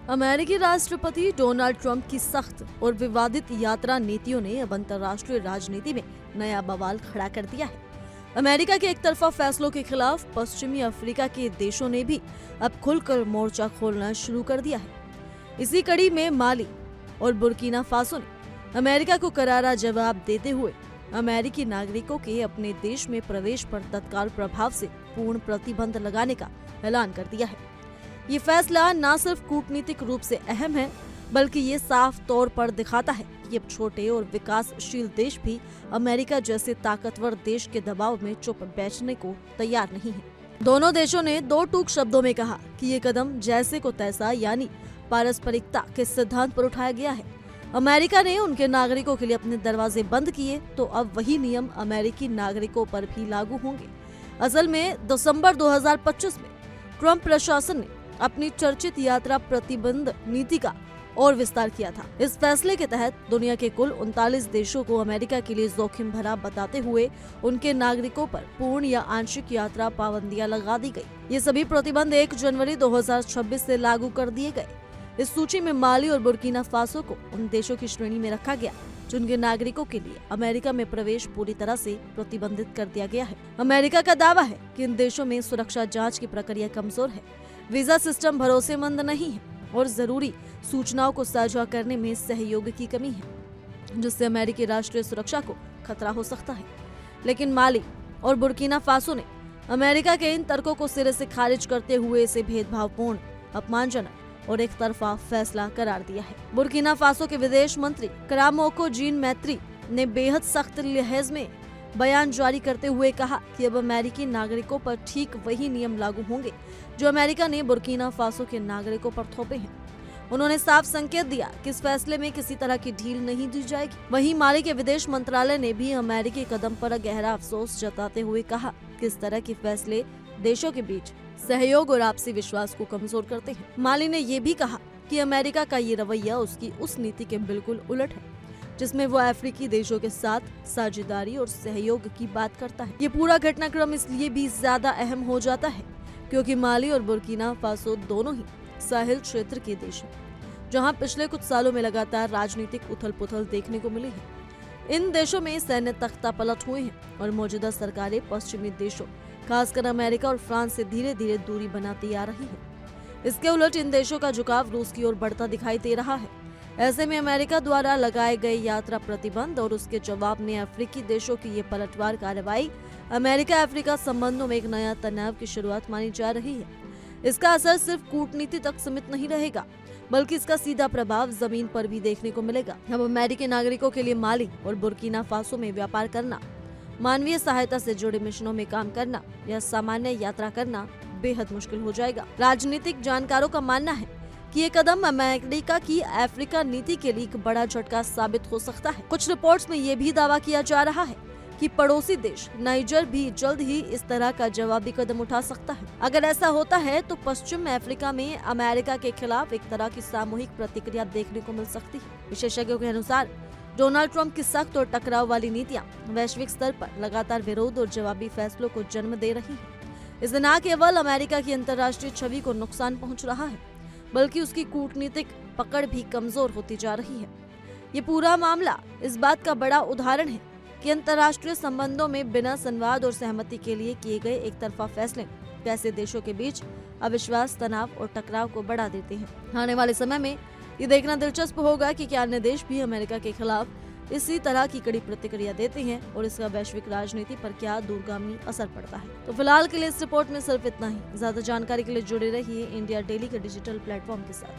अमेरिकी राष्ट्रपति Donald Trump की सख्त और विवादित यात्रा नीतियों ने अब अंतर्राष्ट्रीय राजनीति में नया बवाल खड़ा कर दिया है। अमेरिका के एक तरफा फैसलों के खिलाफ पश्चिमी अफ्रीका के देशों ने भी अब खुलकर मोर्चा खोलना शुरू कर दिया है। इसी कड़ी में माली और बुर्किना फासो ने अमेरिका को करारा जवाब देते हुए अमेरिकी नागरिकों के अपने देश में प्रवेश पर तत्काल प्रभाव से पूर्ण प्रतिबंध लगाने का ऐलान कर दिया है। ये फैसला न सिर्फ कूटनीतिक रूप से अहम है, बल्कि ये साफ तौर पर दिखाता है कि अब छोटे और विकासशील देश भी अमेरिका जैसे ताकतवर देश के दबाव में चुप बैठने को तैयार नहीं है। दोनों देशों ने दो टूक शब्दों में कहा कि ये कदम जैसे को तैसा यानी पारस्परिकता के सिद्धांत पर उठाया गया है। अमेरिका ने उनके नागरिकों के लिए अपने दरवाजे बंद किए तो अब वही नियम अमेरिकी नागरिकों पर भी लागू होंगे। असल में दिसंबर 2025 में ट्रंप प्रशासन ने अपनी चर्चित यात्रा प्रतिबंध नीति का और विस्तार किया था। इस फैसले के तहत दुनिया के कुल 39 देशों को अमेरिका के लिए जोखिम भरा बताते हुए उनके नागरिकों पर पूर्ण या आंशिक यात्रा पाबंदियां लगा दी गई। ये सभी प्रतिबंध 1 जनवरी 2026 से लागू कर दिए गए। इस सूची में माली और बुर्किना फासो को उन देशों की श्रेणी में रखा गया जिनके नागरिकों के लिए अमेरिका में प्रवेश पूरी तरह से प्रतिबंधित कर दिया गया है। अमेरिका का दावा है कि इन देशों में सुरक्षा जांच की प्रक्रिया कमजोर है, वीजा सिस्टम भरोसेमंद नहीं है और जरूरी सूचनाओं को साझा करने में सहयोग की कमी है, जिससे अमेरिकी राष्ट्रीय सुरक्षा को खतरा हो सकता है। लेकिन माली और बुर्किना फासो ने अमेरिका के इन तर्कों को सिरे से खारिज करते हुए इसे भेदभावपूर्ण, अपमानजनक और एक तरफा फैसला करार दिया है। बुर्किना फासो के विदेश मंत्री करामोको जीन मैत्री ने बेहद सख्त लहजे में बयान जारी करते हुए कहा कि अब अमेरिकी नागरिकों पर ठीक वही नियम लागू होंगे जो अमेरिका ने बुर्किना फासो के नागरिकों पर थोपे हैं। उन्होंने साफ संकेत दिया कि इस फैसले में किसी तरह की ढील नहीं दी जाएगी। वहीं माली के विदेश मंत्रालय ने भी अमेरिकी कदम पर गहरा अफसोस जताते हुए कहा कि इस तरह के फैसले देशों के बीच सहयोग और आपसी विश्वास को कमजोर करते हैं। माली ने ये भी कहा कि अमेरिका का ये रवैया उसकी उस नीति के बिल्कुल उलट है जिसमें वो अफ्रीकी देशों के साथ साझेदारी और सहयोग की बात करता है। ये पूरा घटनाक्रम इसलिए भी ज्यादा अहम हो जाता है क्योंकि माली और बुर्किना फासो दोनों ही साहिल क्षेत्र के देश हैं, जहां पिछले कुछ सालों में लगातार राजनीतिक उथल-पुथल देखने को मिली है। इन देशों में सैन्य तख्तापलट हुए हैं और मौजूदा सरकारें पश्चिमी देशों, खासकर अमेरिका और फ्रांस से धीरे धीरे दूरी बनाती आ रही है। इसके उलट इन देशों का झुकाव रूस की ओर बढ़ता दिखाई दे रहा है। ऐसे में अमेरिका द्वारा लगाए गए यात्रा प्रतिबंध और उसके जवाब में अफ्रीकी देशों की ये पलटवार कार्रवाई अमेरिका अफ्रीका संबंधों में एक नया तनाव की शुरुआत मानी जा रही है। इसका असर सिर्फ कूटनीति तक सीमित नहीं रहेगा, बल्कि इसका सीधा प्रभाव जमीन पर भी देखने को मिलेगा। अब अमेरिकी नागरिकों के लिए माली और बुर्किना फासो में व्यापार करना, मानवीय सहायता से जुड़े मिशनों में काम करना या सामान्य यात्रा करना बेहद मुश्किल हो जाएगा। राजनीतिक जानकारों का मानना है कि ये कदम अमेरिका की अफ्रीका नीति के लिए एक बड़ा झटका साबित हो सकता है। कुछ रिपोर्ट्स में ये भी दावा किया जा रहा है कि पड़ोसी देश नाइजर भी जल्द ही इस तरह का जवाबी कदम उठा सकता है। अगर ऐसा होता है तो पश्चिम अफ्रीका में अमेरिका के खिलाफ एक तरह की सामूहिक प्रतिक्रिया देखने को मिल सकती है। विशेषज्ञों के अनुसार डोनाल्ड ट्रंप की सख्त और टकराव वाली नीतियां वैश्विक स्तर पर लगातार विरोध और जवाबी फैसलों को जन्म दे रही है। इससे न केवल अमेरिका की अंतर्राष्ट्रीय छवि को नुकसान पहुंच रहा है, बल्कि उसकी कूटनीतिक पकड़ भी कमजोर होती जा रही है। ये पूरा मामला इस बात का बड़ा उदाहरण है कि अंतर्राष्ट्रीय संबंधों में बिना संवाद और सहमति के लिए किए गए एक तरफा फैसले कैसे देशों के बीच अविश्वास, तनाव और टकराव को बढ़ा देते हैं। आने वाले समय में ये देखना दिलचस्प होगा कि क्या अन्य देश भी अमेरिका के खिलाफ इसी तरह की कड़ी प्रतिक्रिया देते हैं और इसका वैश्विक राजनीति पर क्या दूरगामी असर पड़ता है। तो फिलहाल के लिए इस रिपोर्ट में सिर्फ इतना ही। ज्यादा जानकारी के लिए जुड़े रहिए इंडिया डेली के डिजिटल प्लेटफॉर्म के साथ।